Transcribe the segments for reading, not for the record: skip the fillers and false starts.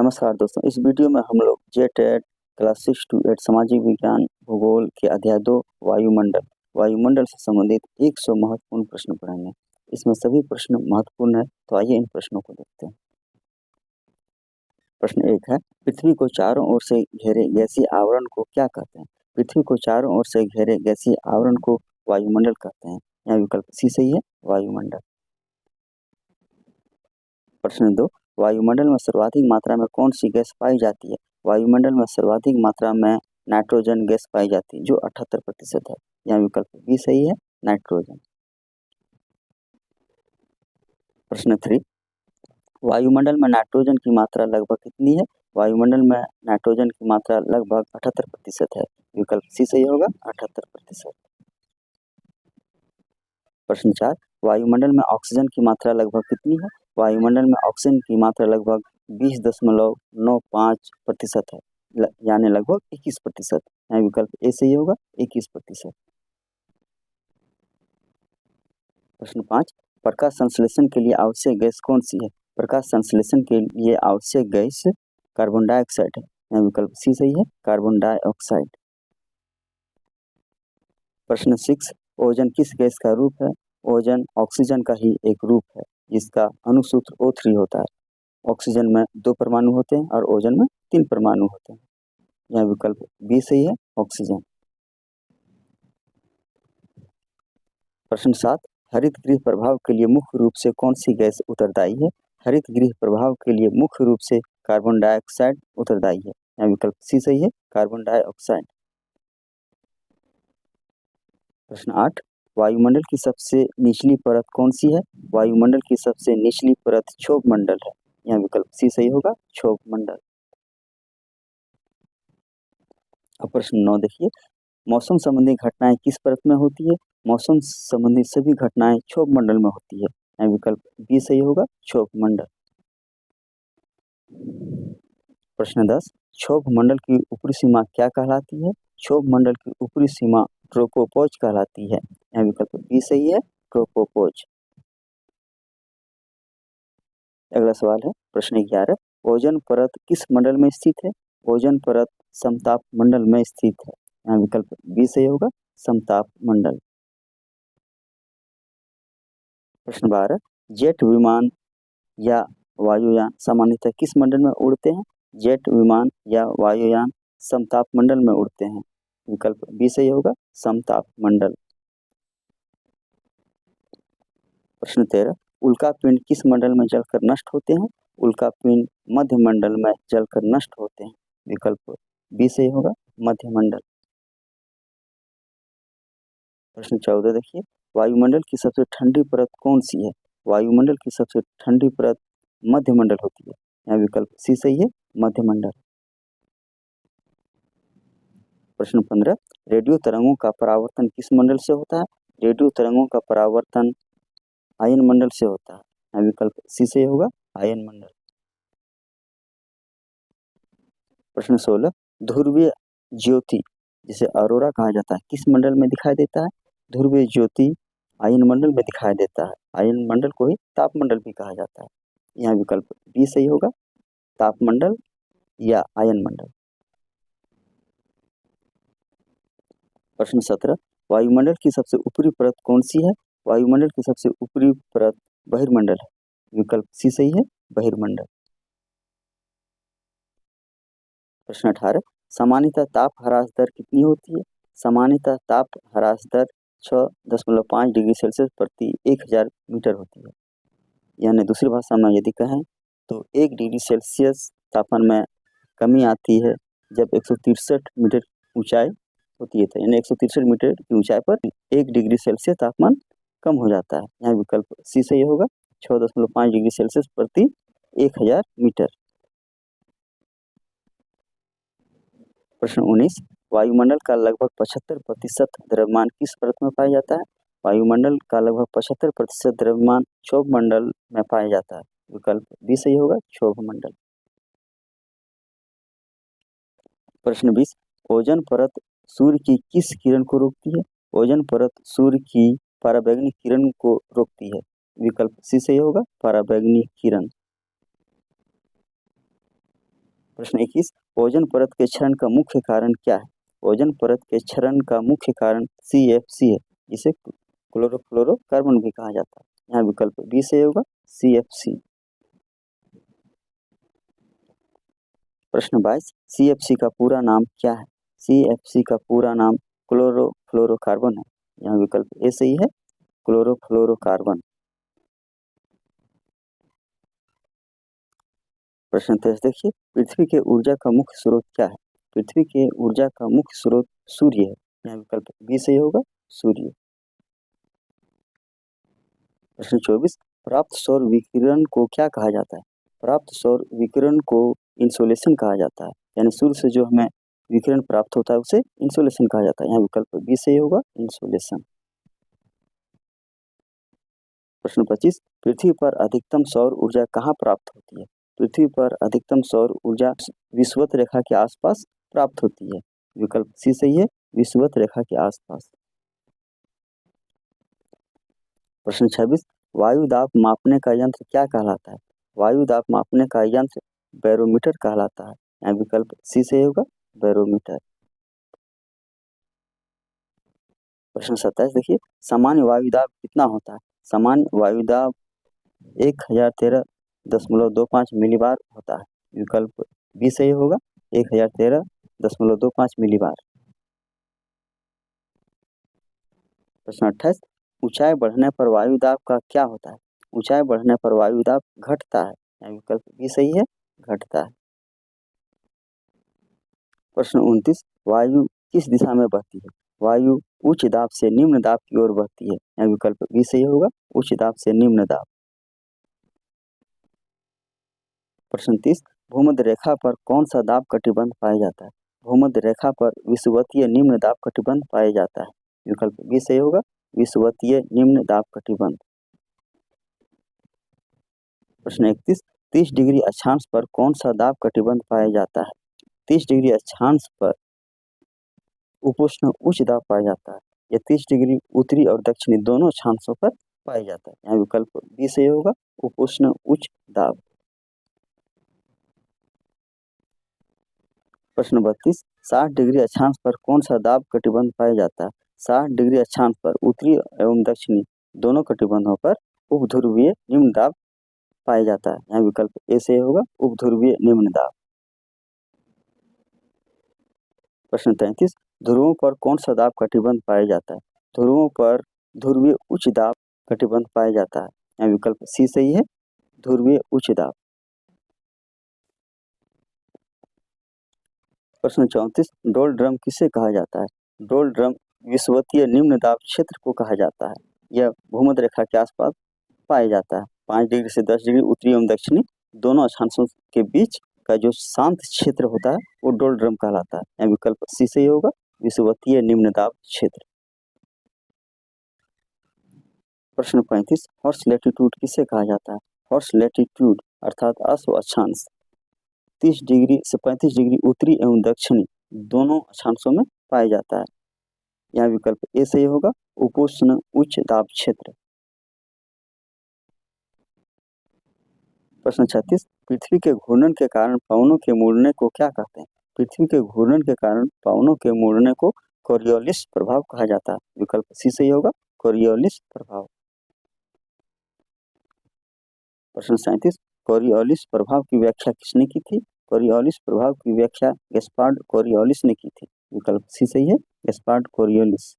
नमस्कार दोस्तों, इस वीडियो में हम लोग जेटेट क्लास 6 to 8 सामाजिक विज्ञान भूगोल के अध्याय 2 वायुमंडल से संबंधित 100 महत्वपूर्ण प्रश्न पढ़ेंगे। इसमें सभी प्रश्न महत्वपूर्ण है, तो आइए इन प्रश्नों को देखते हैं। प्रश्न 1 है, पृथ्वी को चारों ओर से घेरे गैसीय आवरण को क्या कहते हैं? पृथ्वी को चारों ओर से घेरे गैसीय आवरण को वायुमंडल कहते हैं। यहाँ विकल्प सी सही है, वायुमंडल। प्रश्न 2, वायुमंडल में सर्वाधिक मात्रा में कौन सी गैस पाई जाती है? वायुमंडल में सर्वाधिक मात्रा में नाइट्रोजन गैस पाई जाती है, जो 78% है। यहाँ विकल्प बी सही है, नाइट्रोजन। प्रश्न 3, वायुमंडल में नाइट्रोजन की मात्रा लगभग कितनी है? वायुमंडल में नाइट्रोजन की मात्रा लगभग 78% है। विकल्प सी सही होगा, 78%। प्रश्न 4, वायुमंडल में ऑक्सीजन की मात्रा लगभग कितनी है? वायुमंडल में ऑक्सीजन की मात्रा लगभग 20.95% है, यानी लगभग 21%। यहाँ विकल्प ए सही होगा, 21%। प्रश्न 5, प्रकाश संश्लेषण के लिए आवश्यक गैस कौन सी है? प्रकाश संश्लेषण के लिए आवश्यक गैस कार्बन डाइऑक्साइड है। यहाँ विकल्प सी सही है, कार्बन डाइऑक्साइड। प्रश्न 6, ओजोन किस गैस का रूप है? ओजोन ऑक्सीजन का ही एक रूप है, जिसका अणुसूत्र O3 होता है। ऑक्सीजन में 2 परमाणु होते हैं और ओजोन में 3 परमाणु होते हैं। यह विकल्प बी सही है, ऑक्सीजन। प्रश्न 7, हरित गृह प्रभाव के लिए मुख्य रूप से कौन सी गैस उत्तरदायी है? हरित गृह प्रभाव के लिए मुख्य रूप से कार्बन डाइऑक्साइड उत्तरदायी है। यह विकल्प सी सही है, कार्बन डाइऑक्साइड। प्रश्न 8, वायुमंडल की सबसे निचली परत कौन सी है? वायुमंडल की सबसे निचली परत क्षोभ मंडल है। यह विकल्प सी सही होगा, क्षोभ मंडल। अब प्रश्न 9 देखिए, मौसम संबंधी घटनाएं किस परत में होती है? मौसम संबंधी सभी घटनाएं क्षोभ मंडल में होती है। यह विकल्प बी सही होगा, क्षोभ मंडल। प्रश्न 10, क्षोभ मंडल की ऊपरी सीमा क्या कहलाती है? क्षोभ मंडल की ऊपरी सीमा ट्रोपोपॉज कहलाती है। यह विकल्प बी सही है, ट्रोपोपॉज। अगला सवाल है प्रश्न 11, ओजोन परत किस मंडल में स्थित है? ओजोन परत समताप मंडल में स्थित है। यहाँ विकल्प बी सही होगा, समताप मंडल। प्रश्न 12, जेट विमान या वायुयान सामान्यतः किस मंडल में उड़ते हैं? जेट विमान या वायुयान समताप मंडल में उड़ते हैं। विकल्प बी सही होगा, समताप मंडल। प्रश्न 13, उल्कापिंड किस मंडल में जलकर नष्ट होते हैं? उल्कापिंड मध्य मंडल में जलकर नष्ट होते हैं। विकल्प बी सही होगा, मध्य मंडल। प्रश्न 14 देखिए, वायुमंडल की सबसे ठंडी परत कौन सी है? वायुमंडल की सबसे ठंडी परत मध्य मंडल होती है। यहाँ विकल्प सी सही है, मध्य मंडल। प्रश्न 15, रेडियो तरंगों का परावर्तन किस मंडल से होता है? रेडियो तरंगों का परावर्तन आयन मंडल से होता है। यहाँ विकल्प सी सही होगा, आयन मंडल। प्रश्न 16, ध्रुवीय ज्योति जिसे अरोरा कहा जाता है किस मंडल में दिखाई देता है? ध्रुवीय ज्योति आयन मंडल में दिखाई देता है। आयन मंडल को ही तापमंडल भी कहा जाता है। यहाँ विकल्प बी सही होगा, तापमंडल या आयन मंडल। प्रश्न 17, वायुमंडल की सबसे ऊपरी परत कौन सी है? वायुमंडल की सबसे ऊपरी परत बहिर्मंडल है। विकल्प सी सही है, बहिर्मंडल। प्रश्न 18, सामान्यतः ताप ह्रास दर कितनी होती है? सामान्यतः ताप ह्रास दर 6.5 डिग्री सेल्सियस प्रति 1000 मीटर होती है। यानी दूसरी भाषा में यदि कहें तो 1 डिग्री सेल्सियस तापमान में कमी आती है जब 163 मीटर ऊंचाई होती है, तो यानी 163 मीटर की ऊंचाई पर 1 डिग्री सेल्सियस तापमान कम हो जाता है। यहाँ विकल्प सी सही होगा, 6.5 डिग्री सेल्सियस प्रति 1000 मीटर। प्रश्न 19, वायुमंडल का लगभग 75% द्रव्यमान किस परत में पाया जाता है? वायुमंडल का लगभग 75% द्रव्यमान क्षोभ मंडल में पाया जाता है। विकल्प बी सही होगा, क्षोभ मंडल। प्रश्न 20, ओजोन परत सूर्य की किस किरण को रोकती है? ओजोन परत सूर्य की पराबैंगनी किरण को रोकती है। विकल्प सी सही होगा, पराबैंगनी किरण। प्रश्न 21, ओजोन परत के क्षरण का मुख्य कारण क्या है? ओजोन परत के क्षरण का मुख्य कारण CFC है, जिसे क्लोरोफ्लोरोकार्बन भी कहा जाता है। यहाँ विकल्प बी सही होगा, CFC। प्रश्न 22, CFC का पूरा नाम क्या है? CFC का पूरा नाम क्लोरोफ्लोरोकार्बन है। यहाँ विकल्प ए सही है, क्लोरोफ्लोरोकार्बन। प्रश्न 23 देखिए, पृथ्वी के ऊर्जा का मुख्य स्रोत क्या है? पृथ्वी के ऊर्जा का मुख्य स्रोत सूर्य है। यहाँ विकल्प बी सही होगा, सूर्य। प्रश्न 24, प्राप्त सौर विकिरण को क्या कहा जाता है? प्राप्त सौर विकिरण को इंसोलेशन कहा जाता है, यानी सूर्य से जो हमें विकिरण प्राप्त होता है उसे इंसोलेशन कहा जाता है। यहाँ विकल्प बी सही होगा, इंसोलेशन। प्रश्न 25, पृथ्वी पर अधिकतम सौर ऊर्जा कहाँ प्राप्त होती है? पृथ्वी पर अधिकतम सौर ऊर्जा विषुवत रेखा के आसपास प्राप्त होती है। विकल्प सी सही है, विषुवत रेखा के आसपास। प्रश्न 26, वायु दाब मापने का यंत्र क्या कहलाता है? वायु दाब मापने का यंत्र बैरोमीटर कहलाता है। यहाँ विकल्प सी सही होगा, बैरोमीटर। प्रश्न 27 देखिए, सामान्य वायु दाब कितना होता है? सामान्य वायु दाब 1013.25 मिलीबार होता है। विकल्प बी सही होगा, 1013.25 मिलीबार। प्रश्न 28, ऊंचाई बढ़ने पर वायु दाब का क्या होता है? ऊंचाई बढ़ने पर वायु दाब घटता है। यहाँ विकल्प बी सही है, घटता है। प्रश्न 29, वायु किस दिशा में बहती है? वायु उच्च दाब से निम्न दाब की ओर बहती है। यहाँ विकल्प बी सही होगा, उच्च दाब से निम्न दाब। प्रश्न 30, भूमध्य रेखा पर कौन सा दाब कटिबंध पाया जाता है? भूमध्य रेखा पर विषुवतीय निम्न दाब कटिबंध पाया जाता है। विकल्प बी सही होगा, विषुवतीय निम्न दाब कटिबंध। प्रश्न 31, 30 डिग्री अक्षांश पर कौन सा दाब कटिबंध पाया जाता है? 30 डिग्री अक्षांश पर उपोष्ण उच्च दाब पाया जाता है। यह 30 डिग्री उत्तरी और दक्षिणी दोनों अक्षांशों पर पाया जाता है। यहाँ विकल्प बी सही होगा, उपोष्ण उच्च दाब। प्रश्न 32, 60 डिग्री अक्षांश पर कौन सा दाब कटिबंध पाया जाता है? 60 डिग्री अक्षांश पर उत्तरी एवं दक्षिणी दोनों कटिबंधों पर उपध्रुवीय निम्न दाब पाया जाता है। यहाँ विकल्प ए सही होगा, उपध्रुवीय निम्न दाब। प्रश्न 33, ध्रुवों पर कौन सा दाब कटिबंध पाया जाता है? ध्रुवों पर ध्रुवीय उच्च दाब कटिबंध पाया जाता है। यहाँ विकल्प सी सही है, ध्रुवीय उच्च दाब। प्रश्न 34, डोल ड्रम किसे कहा जाता है? डोल ड्रम विषुवतीय निम्न दाब क्षेत्र को कहा जाता है। यह भूमध्य रेखा के आसपास पाया जाता है। 5 डिग्री से 10 डिग्री उत्तरी एवं दक्षिणी दोनों अक्षांशों के बीच का जो शांत क्षेत्र होता है वो डोल ड्रम कहलाता है। यहाँ विकल्प सी सही होगा, विषुवतीय निम्न दाब क्षेत्र। प्रश्न 35, हॉर्स लैटिट्यूड किसे कहा जाता है? हॉर्स लैटिट्यूड अर्थात अश्व अक्षांश 30 डिग्री से 35 डिग्री उत्तरी एवं दक्षिणी दोनों अक्षांशों में पाया जाता है। यहाँ विकल्प ए सही होगा, उपोष्ण उच्च दाब क्षेत्र। प्रश्न 36, पृथ्वी के घूर्णन के कारण पवनों के मुड़ने को क्या कहते हैं? पृथ्वी के घूर्णन के कारण पवनों के मुड़ने को कोरियोलिस प्रभाव कहा जाता है। विकल्प सी सही होगा, कोरियोलिस प्रभाव। प्रश्न 37, कोरियोलिस प्रभाव की व्याख्या किसने की थी? कोरियोलिस प्रभाव की व्याख्या गैस्पार्ड कोरियोलिस ने की थी। विकल्प सी सही है, गैस्पार्ड कोरियोलिस।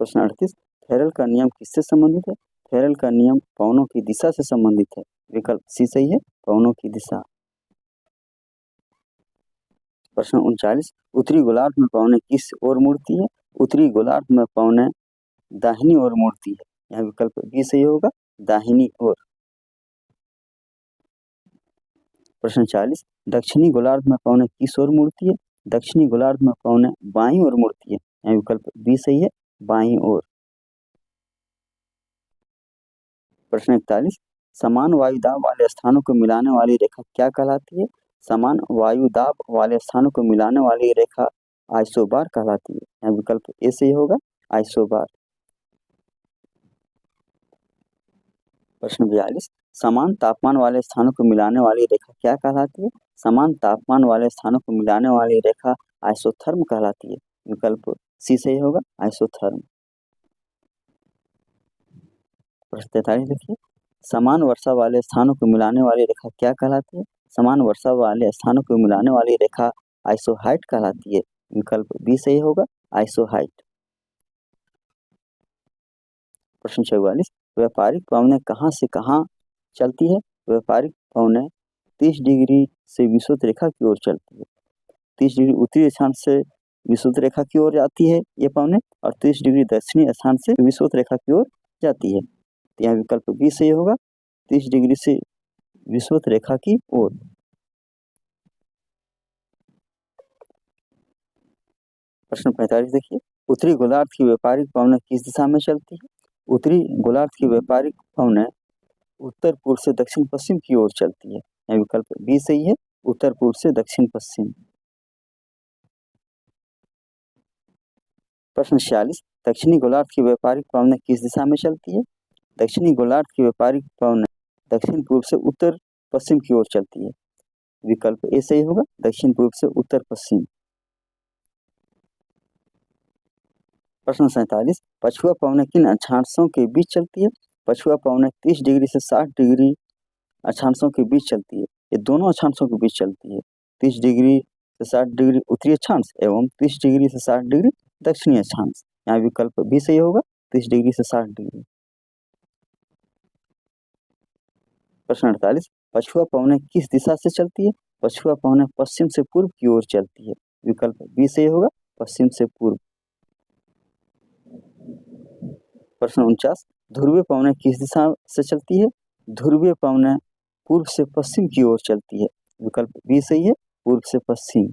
प्रश्न 38, फेरेल का नियम किससे संबंधित है? फेरेल का नियम पवनों की दिशा से संबंधित है। विकल्प सी सही है, पवनों की दिशा। प्रश्न 39, उत्तरी गोलार्ध में पवनें किस ओर मुड़ती है? उत्तरी गोलार्ध में पवनें दाहिनी ओर मुड़ती है। यहाँ विकल्प बी सही होगा, दाहिनी ओर। प्रश्न 40, दक्षिणी गोलार्ध में पवनें किस ओर मुड़ती है? दक्षिणी गोलार्ध में पवनें बाईं ओर मुड़ती है। यहाँ विकल्प बी सही है, बाईं ओर। प्रश्न 41, समान वायु दाब वाले स्थानों को मिलाने वाली रेखा क्या कहलाती है? समान वायु दाब वाले स्थानों को मिलाने वाली रेखा आइसोबार कहलाती है। यहाँ विकल्प ए सही होगा, आइसोबार। प्रश्न 42, समान तापमान वाले स्थानों को मिलाने वाली रेखा क्या कहलाती है? समान तापमान वाले स्थानों को मिलाने वाली रेखा आइसोथर्म कहलाती है। विकल्प सी सही होगा, आइसोथर्म। प्रश्न 43 देखिए, समान वर्षा वाले स्थानों को मिलाने वाली रेखा क्या कहलाती है? समान वर्षा वाले स्थानों को मिलाने वाली रेखा आइसोहाइट कहलाती है। विकल्प बी सही होगा, आइसोहाइट। प्रश्न 44, व्यापारिक पवनें कहाँ से कहाँ चलती है? व्यापारिक पवनें 30 डिग्री से विषुवत रेखा की ओर चलती है। 30 डिग्री उत्तरी अक्षांश से विषुवत रेखा की ओर जाती है ये पवनें, और 30 डिग्री दक्षिणी अक्षांश से विषुवत रेखा की ओर जाती है। तो यहाँ विकल्प बी सही होगा, 30 डिग्री से विषुवत रेखा की ओर। प्रश्न 45 देखिए, उत्तरी गोलार्ध की व्यापारिक पवनें किस दिशा में चलती है? उत्तरी गोलार्ध की व्यापारिक पवनें उत्तर पूर्व से दक्षिण पश्चिम की ओर चलती है। यहाँ विकल्प बी सही है, उत्तर पूर्व से दक्षिण पश्चिम। प्रश्न 46, दक्षिणी गोलार्ध की व्यापारिक पवनें किस दिशा में चलती है? दक्षिणी गोलार्ध की व्यापारिक पवनें दक्षिण पूर्व से उत्तर पश्चिम की ओर चलती है। विकल्प ए सही होगा, दक्षिण पूर्व से उत्तर पश्चिम। प्रश्न 47, पछुआ पवनें किन अक्षांशों के बीच चलती है? पछुआ पवनें 30 डिग्री से 60 डिग्री अक्षांशों के बीच चलती है। ये दोनों अक्षांशों के बीच चलती है, 30 डिग्री से 60 डिग्री उत्तरी अक्षांश एवं 30 डिग्री से 60 डिग्री दक्षिणी अक्षांश। यहाँ विकल्प भी सही होगा, 30 डिग्री से 60 डिग्री। प्रश्न 48, पछुआ पवनें किस दिशा से चलती है? पछुआ पवनें पश्चिम से पूर्व की ओर चलती है। विकल्प बी सही होगा, पश्चिम से पूर्व। प्रश्न 49, ध्रुवीय पवनें किस दिशा से चलती है? ध्रुवीय पवनें पूर्व से पश्चिम की ओर चलती है। विकल्प बी सही है, पूर्व से पश्चिम।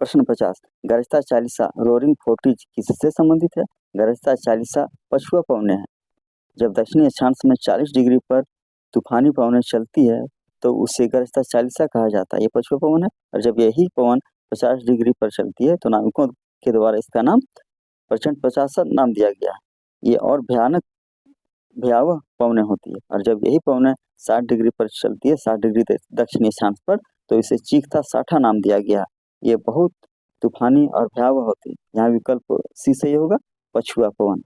प्रश्न 50, गरजता चालीसा रोरिंग फोर्टिज किससे संबंधित है? गरजता चालीसा पछुआ पवनें है। जब दक्षिणी अक्षांश में 40 डिग्री पर तूफानी पवनें चलती है तो उसे गरजता चालीसा कहा जाता है, ये पछुआ पवन है। और जब यही पवन 50 डिग्री पर चलती है तो नाविकों के द्वारा इसका नाम प्रचंड 50 नाम दिया गया है। ये और भयावह पवनें होती है, और जब यही पवनें 60 डिग्री पर चलती है, 60 डिग्री दक्षिणी अक्षांश पर, तो इसे चीखता साठा नाम दिया गया। ये बहुत तूफानी और भयावह होती है। यहाँ विकल्प सी सही होगा, पछुआ पवन।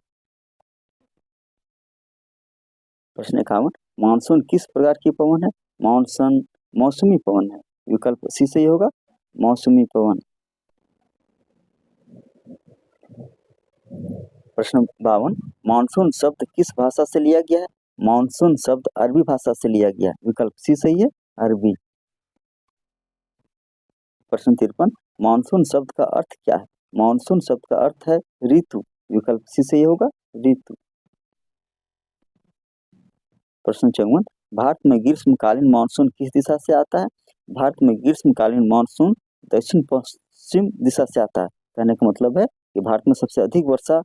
प्रश्न 51, मानसून किस प्रकार की पवन है? मानसून मौसमी पवन है। विकल्प सी सही होगा, मौसमी पवन। प्रश्न 52, मानसून शब्द किस भाषा से लिया गया है? मानसून शब्द अरबी भाषा से लिया गया है। विकल्प सी सही है, अरबी। प्रश्न 53, मानसून शब्द का अर्थ क्या है? मानसून शब्द का अर्थ है ऋतु। विकल्प सी सही होगा, ऋतु। प्रश्न 54, भारत में ग्रीष्मकालीन मानसून किस दिशा से आता है? भारत में ग्रीष्मकालीन मानसून दक्षिण पश्चिम दिशा से आता है। कहने का मतलब है कि भारत में सबसे अधिक वर्षा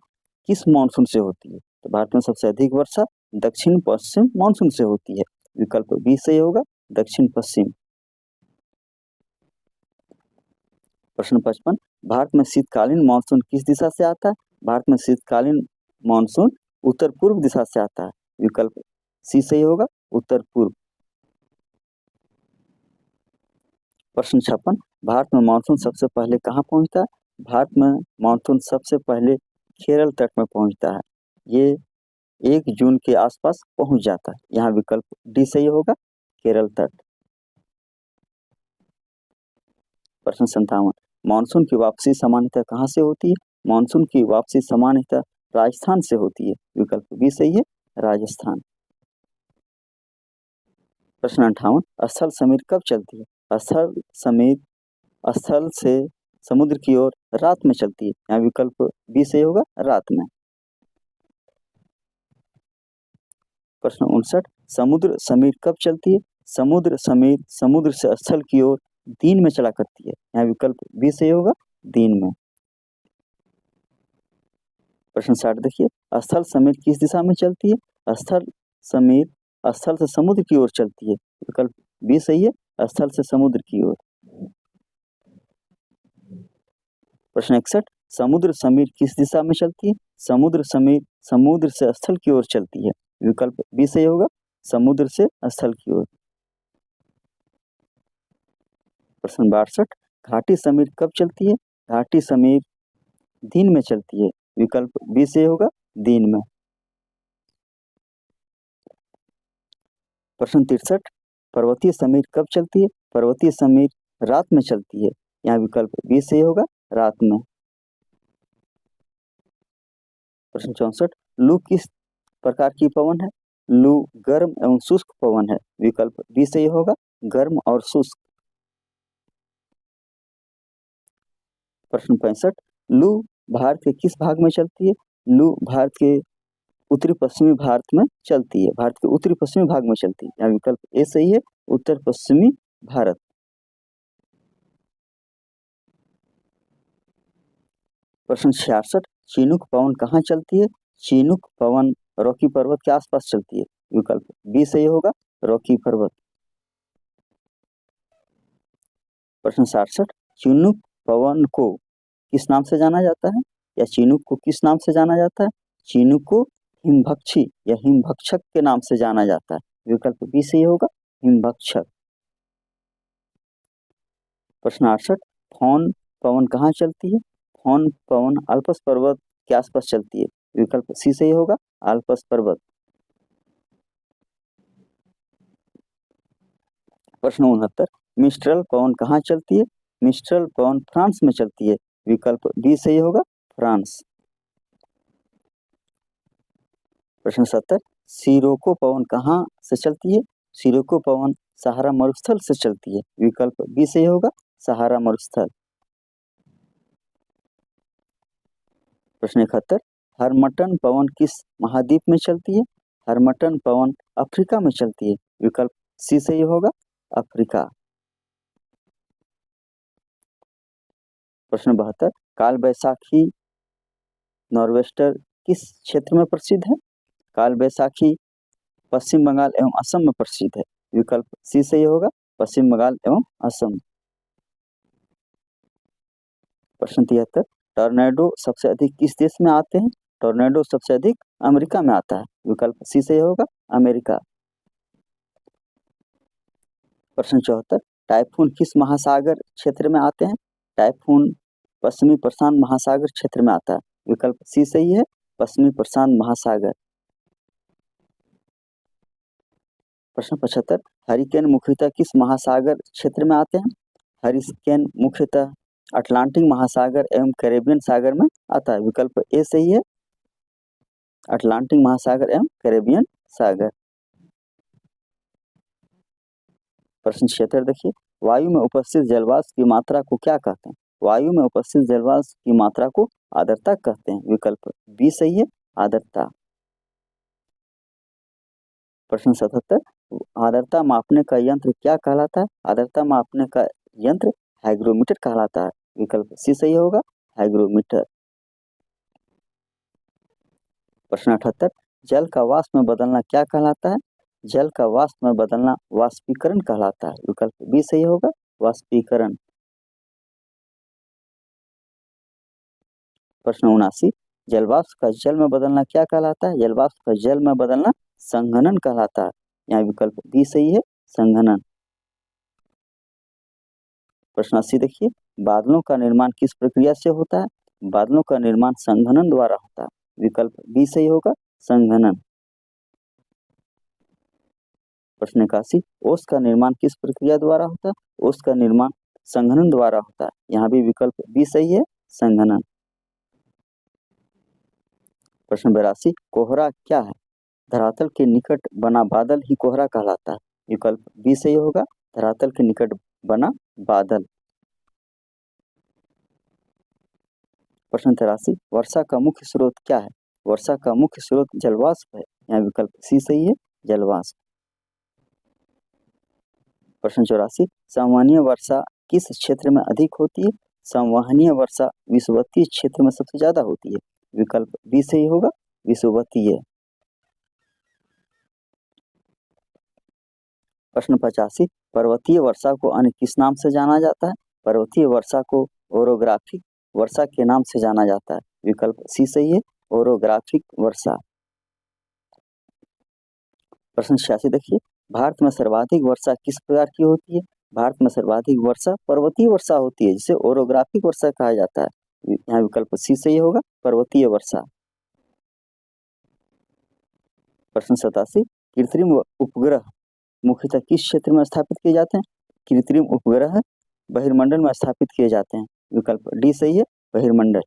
किस मानसून से होती है? तो भारत में सबसे अधिक वर्षा दक्षिण पश्चिम मानसून से होती है। विकल्प बी सही होगा, दक्षिण पश्चिम। प्रश्न 55, भारत में शीतकालीन मानसून किस दिशा से आता है? भारत में शीतकालीन मानसून उत्तर पूर्व दिशा से आता है। विकल्प सी सही होगा, उत्तर पूर्व। प्रश्न 56, भारत में मानसून सबसे पहले कहाँ पहुंचता है? भारत में मानसून सबसे पहले केरल तट में पहुंचता है। ये 1 जून के आसपास पहुंच जाता है। यहाँ विकल्प डी सही होगा, केरल तट। प्रश्न 57, मानसून की वापसी सामान्यतः कहाँ से होती है? मानसून की वापसी सामान्यतः राजस्थान से होती है। विकल्प बी सही है, राजस्थान। प्रश्न 58, स्थल समीर कब चलती है? स्थल से समुद्र की ओर रात में चलती है। यहाँ विकल्प बी सही होगा, रात में। प्रश्न 59, समुद्र समीर कब चलती है? समुद्र समीर समुद्र से स्थल की ओर दिन में चला करती है। यहाँ विकल्प बी सही होगा, दिन में। प्रश्न 60 देखिए, स्थल समीर किस दिशा में चलती है? स्थल समीर स्थल से समुद्र की ओर चलती है। विकल्प बी सही है, स्थल से समुद्र की ओर। प्रश्न 61, समुद्र समीर किस दिशा में चलती है? समुद्र समीर समुद्र से स्थल की ओर चलती है? विकल्प बी सही होगा, समुद्र से स्थल की ओर। प्रश्न 62, घाटी समीर कब चलती है? घाटी समीर दिन में चलती है। विकल्प बी सही होगा, दिन में। प्रश्न 63, पर्वतीय समीर कब चलती है? पर्वतीय समीर रात में चलती है। यहाँ विकल्प बी सही होगा, रात में। प्रश्न 64, लू किस प्रकार की पवन है? लू गर्म एवं शुष्क पवन है। विकल्प बी सही होगा, गर्म और शुष्क। प्रश्न 65, लू भारत के किस भाग में चलती है? लू भारत के उत्तरी पश्चिमी भारत में चलती है। भारत के उत्तरी पश्चिमी भाग में चलती है। यहाँ विकल्प ए सही है, उत्तर पश्चिमी भारत। प्रश्न 66, चीनुक पवन कहाँ चलती है? चीनुक पवन रॉकी पर्वत के आसपास चलती है। विकल्प बी सही होगा, रॉकी पर्वत। प्रश्न 67, चीनुक पवन को किस नाम से जाना जाता है? या चीनुक को किस नाम से जाना जाता है? चीनुक को हिमभक्षी या हिमभक्षक के नाम से जाना जाता है। विकल्प बी सही होगा, हिमभक्षक। प्रश्न 68, फोन पवन कहाँ चलती है? फोन पवन अल्पस पर्वत के आसपास चलती है। विकल्प सी सही होगा, अल्पस पर्वत। प्रश्न 69, मिस्ट्रल पवन कहाँ चलती है? मिस्ट्रल पवन फ्रांस में चलती है। विकल्प बी सही होगा, फ्रांस। प्रश्न 70, सिरोको पवन कहाँ से चलती है? सिरोको पवन सहारा मरुस्थल से चलती है। विकल्प बी सही होगा, सहारा मरुस्थल। प्रश्न 71, हरमटन पवन किस महाद्वीप में चलती है? हरमटन पवन अफ्रीका में चलती है। विकल्प सी सही होगा, अफ्रीका। प्रश्न 72, काल बैसाखी नॉर्वेस्टर किस क्षेत्र में प्रसिद्ध है? काल बैसाखी पश्चिम बंगाल एवं असम में प्रसिद्ध है। विकल्प सी सही होगा, पश्चिम बंगाल एवं असम। प्रश्न 73, टॉर्नेडो सबसे अधिक किस देश में आते हैं? टॉर्नेडो सबसे अधिक अमेरिका में आता है। विकल्प सी सही होगा, अमेरिका। प्रश्न 74, टाइफून किस महासागर क्षेत्र में आते हैं? टाइफून पश्चिमी प्रशांत महासागर क्षेत्र में आता है। विकल्प सी सही है, पश्चिमी प्रशांत महासागर। प्रश्न 75, हरिकेन मुख्यतः किस महासागर क्षेत्र में आते हैं? हरिकेन मुख्यतः अटलांटिक महासागर एवं कैरेबियन सागर में आता है। विकल्प ए सही है, अटलांटिक महासागर एवं कैरेबियन सागर। प्रश्न 76 देखिए, वायु में उपस्थित जलवाष्प की मात्रा को क्या कहते हैं? वायु में उपस्थित जलवाष्प की मात्रा को आर्द्रता कहते हैं। विकल्प बी सही है, आर्द्रता। प्रश्न 77, आर्द्रता मापने का यंत्र क्या कहलाता है? आर्द्रता मापने का यंत्र हाइग्रोमीटर कहलाता है। विकल्प सी सही होगा, हाइग्रोमीटर। प्रश्न 78, जल का वाष्प में बदलना क्या कहलाता है? जल का वाष्प में बदलना वाष्पीकरण कहलाता है। विकल्प बी सही होगा, वाष्पीकरण। प्रश्न 79, जलवाष्प का जल में बदलना क्या कहलाता है? जलवाष्प का जल में बदलना संघनन कहलाता है। यहाँ विकल्प बी सही है, संघनन। प्रश्न 80 देखिए, बादलों का निर्माण किस प्रक्रिया से होता है? बादलों का निर्माण संघनन द्वारा होता है। विकल्प बी सही होगा, संघनन। प्रश्न 81, ओस का निर्माण किस प्रक्रिया द्वारा होता है? ओस का निर्माण संघनन द्वारा होता है। यहाँ भी विकल्प बी सही है, संघनन। प्रश्न 82, कोहरा क्या है? धरातल के निकट बना बादल ही कोहरा कहलाता है। विकल्प बी सही होगा, धरातल के निकट बना बादल। प्रश्न 83, वर्षा का मुख्य स्रोत क्या है? वर्षा का मुख्य स्रोत जलवाष्प है। यहाँ विकल्प सी सही है, जलवाष्प। प्रश्न 84, संवहनीय वर्षा किस क्षेत्र में अधिक होती है? संवहनीय वर्षा विषुवतीय क्षेत्र में सबसे ज्यादा होती है। विकल्प बी सही होगा, विषुवतीय। प्रश्न 85, पर्वतीय वर्षा को अन्य किस नाम से जाना जाता है? पर्वतीय वर्षा को ओरोग्राफिक वर्षा के नाम से जाना जाता है। विकल्प सी सही है, ओरोग्राफिक वर्षा। प्रश्न 86 देखिए, भारत में सर्वाधिक वर्षा किस प्रकार की होती है? भारत में सर्वाधिक वर्षा पर्वतीय वर्षा होती है, जिसे ओरोग्राफिक वर्षा कहा जाता है। यहाँ विकल्प सी सही होगा, पर्वतीय वर्षा। प्रश्न 87, कृत्रिम उपग्रह मुख्यतः किस क्षेत्र में स्थापित किए जाते हैं? कृत्रिम उपग्रह बहिर्मंडल में स्थापित किए जाते हैं। विकल्प डी सही है, बहिर्मंडल।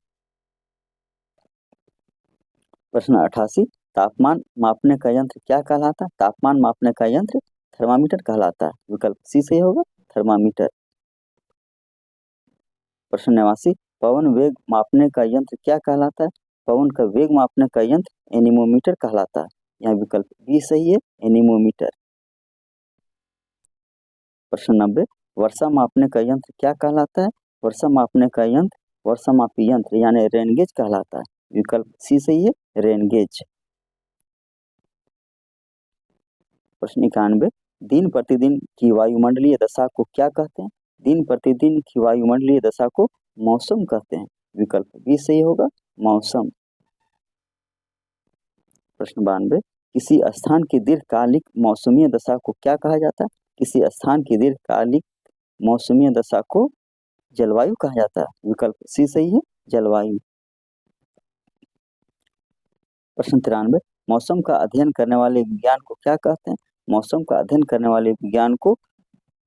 प्रश्न 88, तापमान मापने का यंत्र क्या कहलाता है? तापमान मापने का यंत्र थर्मामीटर कहलाता है। विकल्प सी सही होगा, थर्मामीटर। प्रश्न 89, पवन वेग मापने का यंत्र क्या कहलाता है? पवन का वेग मापने का यंत्र एनीमोमीटर कहलाता है। यहाँ विकल्प बी सही है, एनीमोमीटर। प्रश्न 90, वर्षा मापने का यंत्र क्या कहलाता है? वर्षा मापने का यंत्र वर्षा मापी यंत्र यानी रेनगेज कहलाता है। विकल्प सी सही है, रेनगेज। प्रश्न 91, दिन प्रतिदिन की वायुमंडलीय दशा को क्या कहते हैं? दिन प्रतिदिन की वायुमंडलीय दशा को मौसम कहते हैं। विकल्प बी सही होगा, मौसम। प्रश्न 92, किसी स्थान की दीर्घकालिक मौसमीय दशा को क्या कहा जाता है? किसी स्थान की दीर्घकालिक मौसमीय दशा को जलवायु कहा जाता है। विकल्प सी सही है, जलवायु। प्रश्न 93, मौसम का अध्ययन करने वाले विज्ञान को क्या कहते हैं? मौसम का अध्ययन करने वाले विज्ञान को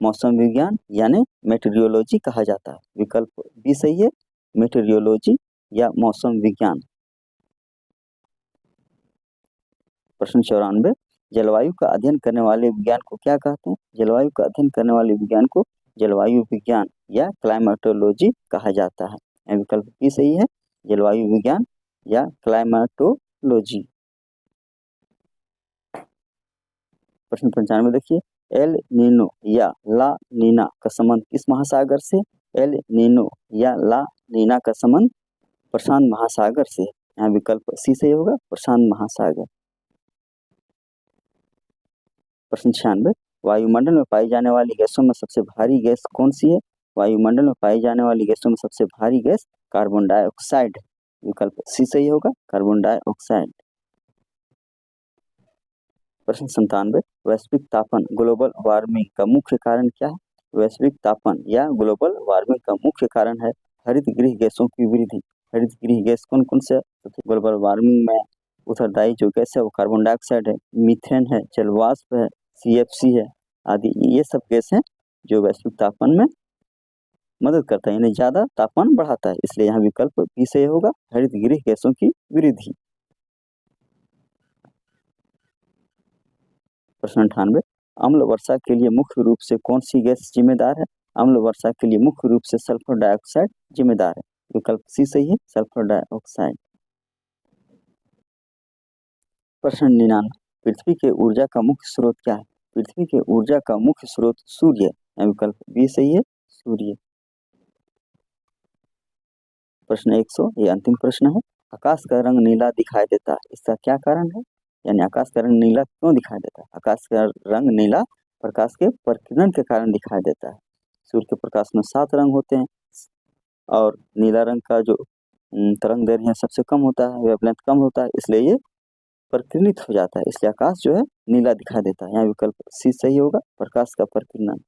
मौसम विज्ञान यानी मेटेरियोलॉजी कहा जाता है। विकल्प बी सही है, मेटेरियोलॉजी या मौसम विज्ञान। प्रश्न 94, जलवायु का अध्ययन करने वाले विज्ञान को क्या कहते हैं? जलवायु का अध्ययन करने वाले विज्ञान को जलवायु विज्ञान या क्लाइमेटोलॉजी कहा जाता है। विकल्प बी सही है, जलवायु विज्ञान या क्लाइमेटोलॉजी। प्रश्न 95 देखिए, एल नीनो या ला नीना का संबंध किस महासागर से? एल नीनो या ला नीना का संबंध प्रशांत महासागर से। यहाँ विकल्प सी सही होगा, प्रशांत महासागर। प्रश्न 96, वायुमंडल में पाई जाने वाली गैसों में सबसे भारी गैस कौन सी है? वायुमंडल में पाई जाने वाली गैसों में सबसे भारी गैस कार्बन डाइऑक्साइड। विकल्प सी सही होगा, कार्बन डाइऑक्साइड। प्रश्न 97, वैश्विक तापन ग्लोबल वार्मिंग का मुख्य कारण क्या है? वैश्विक तापन या ग्लोबल वार्मिंग का मुख्य कारण है हरित गृह गैसों की वृद्धि। हरित गृह गैस कौन कौन से? ग्लोबल वार्मिंग में उत्तरदायी जो गैस है वो कार्बन डाइऑक्साइड है, मीथेन है, जलवाष्प है, CFC है आदि। ये सब गैस हैं जो वैश्विक तापन में मदद करता है, यानी ज्यादा तापमान बढ़ाता है। इसलिए यहाँ विकल्प बी सही होगा, हरित गृह गैसों की वृद्धि। प्रश्न 98, अम्ल वर्षा के लिए मुख्य रूप से कौन सी गैस जिम्मेदार है? अम्ल वर्षा के लिए मुख्य रूप से सल्फर डाइऑक्साइड जिम्मेदार है। विकल्प सी सही है, सल्फर डाइऑक्साइड। प्रश्न 99, पृथ्वी के ऊर्जा का मुख्य स्रोत क्या है? पृथ्वी के ऊर्जा का मुख्य स्रोत सूर्य है। विकल्प बी सही है, सूर्य। प्रश्न 100, ये अंतिम प्रश्न है, आकाश का रंग नीला दिखाई देता है, इसका क्या कारण है? यानी आकाश का रंग नीला क्यों दिखाई देता है? आकाश का रंग नीला प्रकाश के प्रकीर्णन के कारण दिखाई देता है। सूर्य के प्रकाश में 7 रंग होते हैं और नीला रंग का जो तरंग दैर्ध्य सबसे कम होता है, वेवलेंथ कम होता है, इसलिए ये प्रकीर्णित हो जाता है, इसलिए आकाश जो है नीला दिखाई देता है। यहाँ विकल्प सी सही होगा, प्रकाश का प्रकीर्णन।